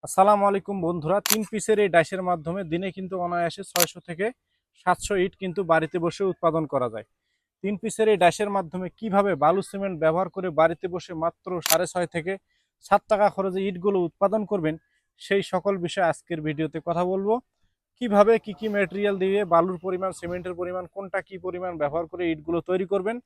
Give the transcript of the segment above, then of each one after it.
আসসালামু আলাইকুম বন্ধুরা, 3 পিসের এই ডাইসের মাধ্যমে দিনে কিন্তু অনায়াসে 600 থেকে 700 ইট কিন্তু বাড়িতে বসে উৎপাদন করা যায়। 3 পিসের এই ডাইসের মাধ্যমে কিভাবে বালু সিমেন্ট ব্যবহার করে বাড়িতে বসে মাত্র 6.5 থেকে 7 টাকা খরচে ইটগুলো উৎপাদন করবেন, সেই সকল বিষয়ে আজকের ভিডিওতে কথা বলবো। কিভাবে কি কি ম্যাটেরিয়াল দিয়ে বালুর পরিমাণ, সিমেন্টের পরিমাণ, কোনটা কি পরিমাণ ব্যবহার করে ইটগুলো তৈরি করবেন,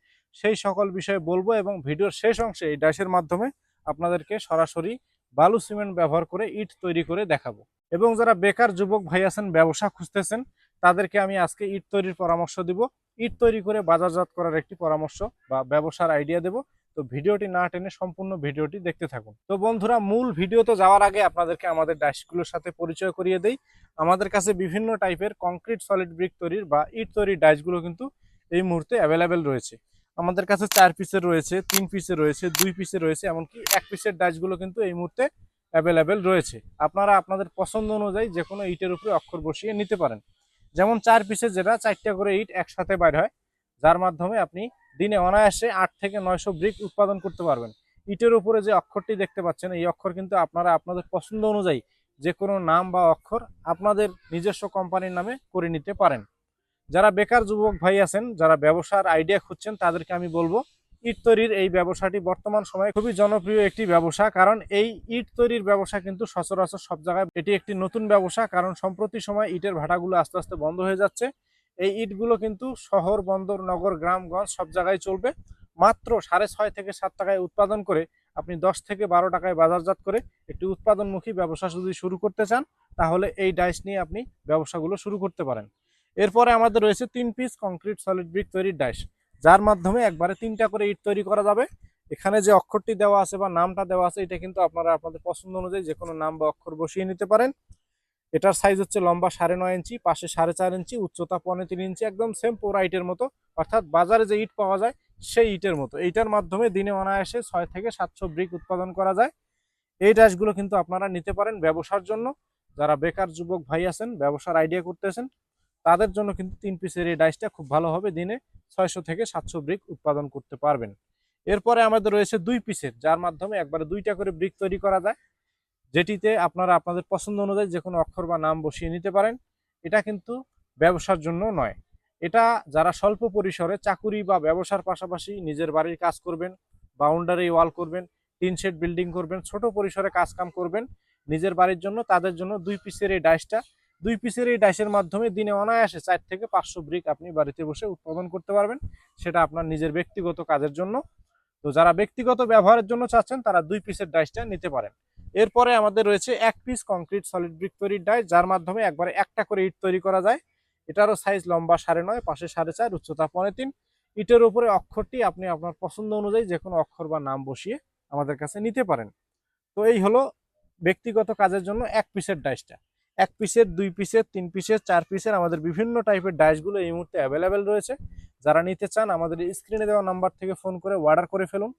সেই সকল বিষয়ে বলবো। এবং ভিডিওর শেষ অংশে এই ডাইসের মাধ্যমে আপনাদেরকে সরাসরি বালু সিমেন্ট ব্যবহার করে ইট তৈরি করে দেখাবো। এবং যারা বেকার যুবক ভাই আছেন, ব্যবসা খুঁজতেছেন, তাদেরকে আমি আজকে ইট তৈরির পরামর্শ দিব। ইট তৈরি করে বাজারজাত করার একটি পরামর্শ বা ব্যবসার আইডিয়া দেব। তো ভিডিওটি না টেনে সম্পূর্ণ ভিডিওটি দেখতে থাকুন। তো বন্ধুরা, মূল ভিডিওতে যাওয়ার আগে আপনাদেরকে আমাদের ডাইসগুলোর সাথে পরিচয় করিয়ে দেই। আমাদের কাছে বিভিন্ন টাইপের কংক্রিট সলিড ব্রিক তৈরির বা ইট তৈরির ডাইসগুলো কিন্তু এই মুহূর্তে অ্যাভেলেবেল রয়েছে। আমাদের কাছে 4 পিসের রয়েছে, 3 পিসের রয়েছে, 2 পিসের রয়েছে, এমনকি 1 পিসের ডাইসগুলো কিন্তু এই মুহূর্তে অ্যাভেলেবেল রয়েছে। আপনারা আপনাদের পছন্দ অনুযায়ী যে কোনো ইটের উপরে অক্ষর বসিয়ে নিতে পারেন। যেমন 4 পিসের যেটা 4টা করে ইট একসাথে বাইর হয়, যার মাধ্যমে আপনি দিনে অনায়াসে 8 থেকে 900 ব্রিক উৎপাদন করতে পারবেন। ইটের উপরে যে অক্ষরটি দেখতে পাচ্ছেন, এই অক্ষর কিন্তু আপনারা আপনাদের পছন্দ অনুযায়ী যে কোনো নাম বা অক্ষর আপনাদের নিজস্ব কোম্পানির নামে করে নিতে পারেন। যারা বেকার যুবক ভাই আছেন, যারা ব্যবসার আইডিয়া খুঁজছেন, তাদেরকে আমি বলবো ইট তৈরির এই ব্যবসাটি বর্তমান সময়ে খুবই জনপ্রিয় একটি ব্যবসা। কারণ এই ইট তৈরির ব্যবসা কিন্তু সচরাচর সব জায়গায় এটি একটি নতুন ব্যবসা। কারণ সম্প্রতি সময় ইটের ভাটাগুলো আস্তে আস্তে বন্ধ হয়ে যাচ্ছে। এই ইটগুলো কিন্তু শহর, বন্দর, নগর, গ্রামগঞ্জ সব জায়গায় চলবে। মাত্র 6.5 থেকে 7 টাকায় উৎপাদন করে আপনি 10 থেকে 12 টাকায় বাজারজাত করে একটি উৎপাদনমুখী ব্যবসা যদি শুরু করতে চান, তাহলে এই ডাইস নিয়ে আপনি ব্যবসাগুলো শুরু করতে পারেন। এরপরে আমাদের রয়েছে 3 পিস কংক্রিট সলিড ব্রিক তৈরির ডাইস, যার মাধ্যমে একবারে 3টা করে ইট তৈরি করা যাবে। এখানে যে অক্ষরটি দেওয়া আছে বা নামটা দেওয়া আছে, এটা কিন্তু আপনারা আপনাদের পছন্দ অনুযায়ী যে কোনো নাম বা অক্ষর বসিয়ে নিতে পারেন। এটার সাইজ হচ্ছে লম্বা 9.5 ইঞ্চি, পাশে 4.5 ইঞ্চি, উচ্চতা 3.25 ইঞ্চি, একদম সেম পোড়া ইটের মতো, অর্থাৎ বাজারে যে ইট পাওয়া যায় সেই ইটের মতো। এইটার মাধ্যমে দিনে অনায়াসে 6 থেকে 700 ব্রিক উৎপাদন করা যায়। এই ডাইসগুলো কিন্তু আপনারা নিতে পারেন ব্যবসার জন্য। যারা বেকার যুবক ভাই আছেন, ব্যবসার আইডিয়া করতেছেন, তাদের জন্য কিন্তু 3 পিসের এই ডাইসটা খুব ভালো হবে। দিনে 600 থেকে 700 ব্রিক উৎপাদন করতে পারবেন। এরপরে আমাদের রয়েছে 2 পিসের, যার মাধ্যমে একবারে 2টা করে ব্রিক তৈরি করা যায়, যেটিতে আপনারা আপনাদের পছন্দ অনুযায়ী যে কোনো অক্ষর বা নাম বসিয়ে নিতে পারেন। এটা কিন্তু ব্যবসার জন্য নয়। এটা যারা স্বল্প পরিসরে চাকুরি বা ব্যবসার পাশাপাশি নিজের বাড়ির কাজ করবেন, বাউন্ডারি ওয়াল করবেন, টিন শেড বিল্ডিং করবেন, ছোট পরিসরে কাজ কাম করবেন নিজের বাড়ির জন্য, তাদের জন্য 2 পিসের এই ডাইসটা। 2 পিসের এই ডাইসের মাধ্যমে দিনে অনায়াসে 4 থেকে 500 ব্রিক আপনি বাড়িতে বসে উৎপাদন করতে পারবেন। সেটা আপনার নিজের ব্যক্তিগত কাজের জন্য। তো যারা ব্যক্তিগত ব্যবহারের জন্য চাচ্ছেন, তারা 2 পিসের ডাইসটা নিতে পারেন। এরপরে আমাদের রয়েছে 1 পিস কংক্রিট সলিড ব্রিক তৈরির ডাইস, যার মাধ্যমে একবারে একটা করে ইট তৈরি করা যায়। এটারও সাইজ লম্বা 9.5, পাশে 4.5, উচ্চতা 3.25। ইটের উপরে অক্ষরটি আপনি আপনার পছন্দ অনুযায়ী যে কোনো অক্ষর বা নাম বসিয়ে আমাদের কাছে নিতে পারেন। তো এই হলো ব্যক্তিগত কাজের জন্য 1 পিসের ডাইসটা। 1 পিসের, 2 পিসের, 3 পিসের, 4 পিসের আমাদের বিভিন্ন টাইপের ডাইসগুলো এই মুহূর্তে অ্যাভেলেবেল রয়েছে। যারা নিতে চান, আমাদের স্ক্রিনে দেওয়া নাম্বার থেকে ফোন করে অর্ডার করে ফেলুন।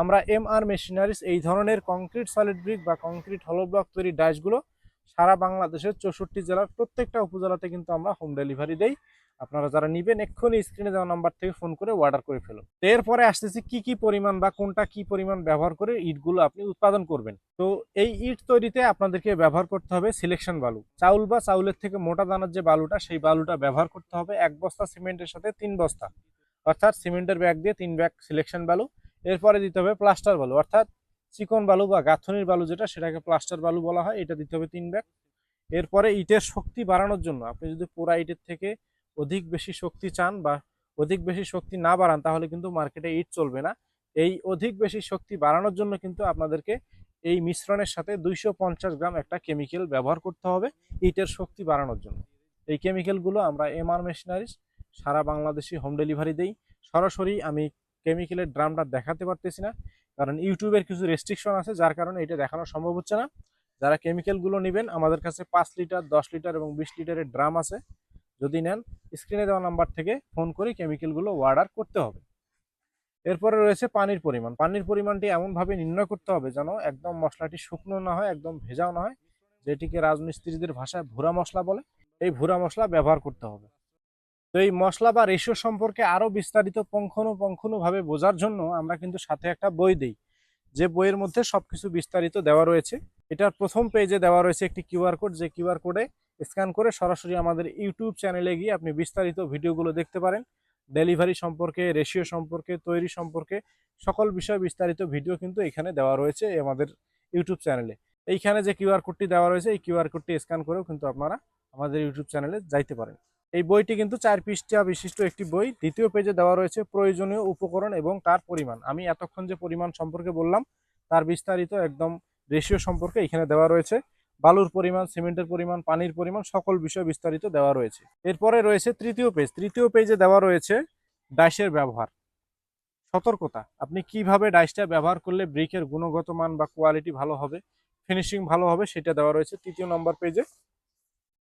আমরা MR মেশিনারিজ এই ধরনের কংক্রিট সলিড ব্রিক বা কংক্রিট হলো ব্লক তৈরি ডাইসগুলো সারা বাংলাদেশের 64 জেলার প্রত্যেকটা উপজেলাতে কিন্তু আমরা হোম ডেলিভারি দেই। আপনারা যারা নিবেন, এক্ষুনি স্ক্রিনে দেওয়া নাম্বার থেকে ফোন করে অর্ডার করে ফেলুন। এরপরে আসতেছি কি কি পরিমাণ বা কোনটা কি পরিমাণ ব্যবহার করে ইটগুলো আপনি উৎপাদন করবেন। তো এই ইট তৈরিতে আপনাদেরকে ব্যবহার করতে হবে সিলেকশন বালু। চাউল বা চাউলের থেকে মোটা দানার যে বালুটা, সেই বালুটা ব্যবহার করতে হবে 1 বস্তা সিমেন্টের সাথে 3 বস্তা, অর্থাৎ সিমেন্টের ব্যাগ দিয়ে 3 ব্যাগ সিলেকশন বালু। এরপরে দিতে হবে প্লাস্টার বালু, অর্থাৎ চিকন বালু বা গাঁথনির বালু যেটা, সেটাকে প্লাস্টার বালু বলা হয়, এটা দিতে হবে 3 ব্যাগ। এরপরে ইটের শক্তি বাড়ানোর জন্য আপনি যদি পোড়া ইটের থেকে অধিক বেশি শক্তি চান বা অধিক বেশি শক্তি না বাড়ান, তাহলে কিন্তু মার্কেটে ইট চলবে না। এই অধিক বেশি শক্তি বাড়ানোর জন্য কিন্তু আপনাদেরকে এই মিশ্রণের সাথে 250 গ্রাম একটা কেমিক্যাল ব্যবহার করতে হবে ইটের শক্তি বাড়ানোর জন্য। এই কেমিক্যালগুলো আমরা MR মেশিনারিজ সারা বাংলাদেশে হোম ডেলিভারি দেই। সরাসরি আমি কেমিক্যালের ড্রামটা দেখাতে পারতেছি না, কারণ ইউটিউবের কিছু রেস্ট্রিকশন আছে, যার কারণে এটা দেখানো সম্ভব হচ্ছে না। যারা কেমিক্যালগুলো নেবেন, আমাদের কাছে 5 লিটার, 10 লিটার এবং 20 লিটারের ড্রাম আছে। যদি নেন, স্ক্রিনে দেওয়া নাম্বার থেকে ফোন করে কেমিক্যালগুলো অর্ডার করতে হবে। এরপরে রয়েছে পানির পরিমাণ। পানির পরিমাণটি এমনভাবে নির্ণয় করতে হবে যেন একদম মশলাটি শুকনো না হয়, একদম ভেজাও না হয়, যেটিকে রাজমিস্ত্রিদের ভাষায় ভুরা মশলা বলে। এই ভুরা মশলা ব্যবহার করতে হবে। তো এই মশলা বা রেশিও সম্পর্কে আরো বিস্তারিত পুঙ্খানুপুঙ্খভাবে বোঝার জন্য আমরা কিন্তু সাথে একটা বই দেই, যে বইয়ের মধ্যে সবকিছু বিস্তারিত দেওয়া রয়েছে। এটার প্রথম পেজে দেওয়া রয়েছে একটি কিউআর কোড, যে কিউআর কোডে স্ক্যান করে সরাসরি আমাদের ইউটিউব চ্যানেলে গিয়ে আপনি বিস্তারিত ভিডিওগুলো দেখতে পারেন। ডেলিভারি সম্পর্কে, রেশিও সম্পর্কে, তৈরি সম্পর্কে সকল বিষয়ে বিস্তারিত ভিডিও কিন্তু এখানে দেওয়া রয়েছে আমাদের ইউটিউব চ্যানেলে। এইখানে যে কিউআর কোডটি দেওয়া রয়েছে এই কিউআর কোডটি স্ক্যান করেও কিন্তু আপনারা আমাদের ইউটিউব চ্যানেলে যাইতে পারেন। এই বইটি কিন্তু 4 পৃষ্ঠা বিশিষ্ট একটি বই। দ্বিতীয় পেজে দেওয়া রয়েছে প্রয়োজনীয় উপকরণ এবং তার পরিমাণ। আমি এতক্ষণ যে পরিমাণ সম্পর্কে বললাম তার বিস্তারিত একদম রেশিও সম্পর্কে এখানে দেওয়া রয়েছে। বালুর পরিমাণ, সিমেন্টের পরিমাণ, পানির পরিমাণ সকল বিষয় বিস্তারিত দেওয়া রয়েছে। এরপরে রয়েছে তৃতীয় পেজ। তৃতীয় পেজে দেওয়া রয়েছে ডাইসের ব্যবহার, সতর্কতা। আপনি কিভাবে ডাইসটা ব্যবহার করলে ব্রিকের গুণগত মান বা কোয়ালিটি ভালো হবে, ফিনিশিং ভালো হবে, সেটা দেওয়া রয়েছে তৃতীয় নম্বর পেজে।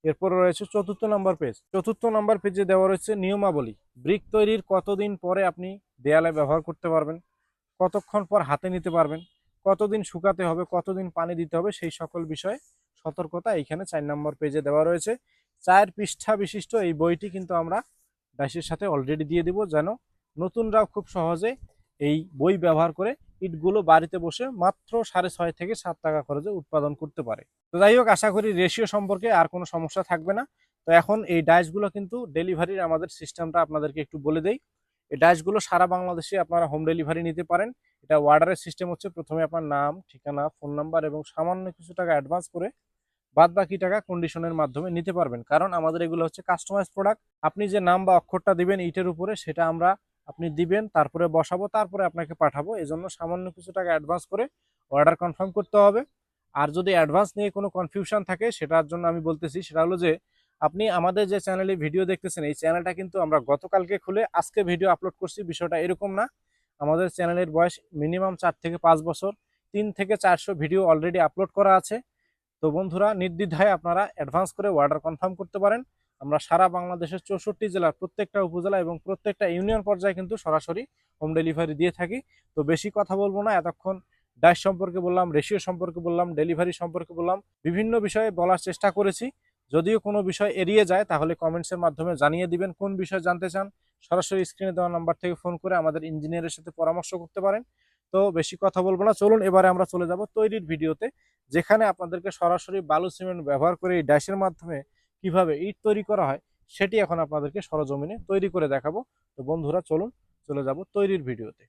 এরপরে রয়েছে চতুর্থ নম্বর পেজ। চতুর্থ নম্বর পেজে দেওয়া রয়েছে নিয়মাবলী। ব্রিক তৈরির কতদিন পরে আপনি দেয়ালে ব্যবহার করতে পারবেন, কতক্ষণ পর হাতে নিতে পারবেন, কতদিন শুকাতে হবে, কতদিন পানি দিতে হবে, সেই সকল বিষয়ে সতর্কতা এইখানে 4 নম্বর পেজে দেওয়া রয়েছে। 4 পৃষ্ঠা বিশিষ্ট এই বইটি কিন্তু আমরা ডাইসের সাথে অলরেডি দিয়ে দিব, যেন নতুনরাও খুব সহজে এই বই ব্যবহার করে ইটগুলো বাড়িতে বসে মাত্র 6.5 থেকে 7 টাকা খরচে উৎপাদন করতে পারে। তো যাই হোক, আশা করি রেশিও সম্পর্কে আর কোনো সমস্যা থাকবে না। তো এখন এই ডাইসগুলো কিন্তু ডেলিভারির আমাদের সিস্টেমটা আপনাদেরকে একটু বলে দেই। এই ডাইসগুলো সারা বাংলাদেশে আপনারা হোম ডেলিভারি নিতে পারেন। এটা অর্ডারের সিস্টেম হচ্ছে, প্রথমে আপনার নাম, ঠিকানা, ফোন নাম্বার এবং সামান্য কিছু টাকা অ্যাডভান্স করে বাদ বাকি টাকা কন্ডিশনের মাধ্যমে নিতে পারবেন। কারণ আমাদের এগুলো হচ্ছে কাস্টমাইজ প্রোডাক্ট। আপনি যে নাম বা অক্ষরটা দিবেন ইটের উপরে, সেটা আমরা আপনি দিবেন, তারপরে বসাবো, তারপরে আপনাকে পাঠাবো। এজন্য সামান্য কিছু টাকা অ্যাডভান্স করে অর্ডার কনফার্ম করতে হবে। আর যদি অ্যাডভান্স নিয়ে কোনো কনফিউশন থাকে, সেটার জন্য আমি বলতেছি, সেটা হলো যে আপনি আমাদের যে চ্যানেলে ভিডিও দেখতেছেন, এই চ্যানেলটা কিন্তু আমরা গতকালকে খুলে আজকে ভিডিও আপলোড করছি। বিষয়টা এরকম না। আমাদের চ্যানেলের বয়স মিনিমাম 4 থেকে 5 বছর। 3 থেকে 400 ভিডিও অলরেডি আপলোড করা আছে। তো বন্ধুরা, নির্দ্বিধায় আপনারা অ্যাডভান্স করে অর্ডার কনফার্ম করতে পারেন। আমরা সারা বাংলাদেশের 64 জেলার প্রত্যেকটা উপজেলা এবং প্রত্যেকটা ইউনিয়ন পর্যায়ে কিন্তু সরাসরি হোম ডেলিভারি দিয়ে থাকি। তো বেশি কথা বলবো না, এতক্ষণ ডাইস সম্পর্কে বললাম, রেশিও সম্পর্কে বললাম, ডেলিভারি সম্পর্কে বললাম, বিভিন্ন বিষয়ে বলার চেষ্টা করেছি। যদিও কোনো বিষয় এড়িয়ে যায় তাহলে কমেন্টসের মাধ্যমে জানিয়ে দিবেন কোন বিষয় জানতে চান। সরাসরি স্ক্রিনে দেওয়া নাম্বার থেকে ফোন করে আমাদের ইঞ্জিনিয়ারের সাথে পরামর্শ করতে পারেন। তো বেশি কথা বলবো না, চলুন এবারে আমরা চলে যাব তৈরির ভিডিওতে, যেখানে আপনাদেরকে সরাসরি বালু সিমেন্ট ব্যবহার করে এই ডাইসের মাধ্যমে কিভাবে ইট তৈরি করা হয় সেটি এখন আপনাদেরকে সরজমিনে তৈরি করে দেখাবো। তো বন্ধুরা, চলুন চলে যাব তৈরির ভিডিওতে।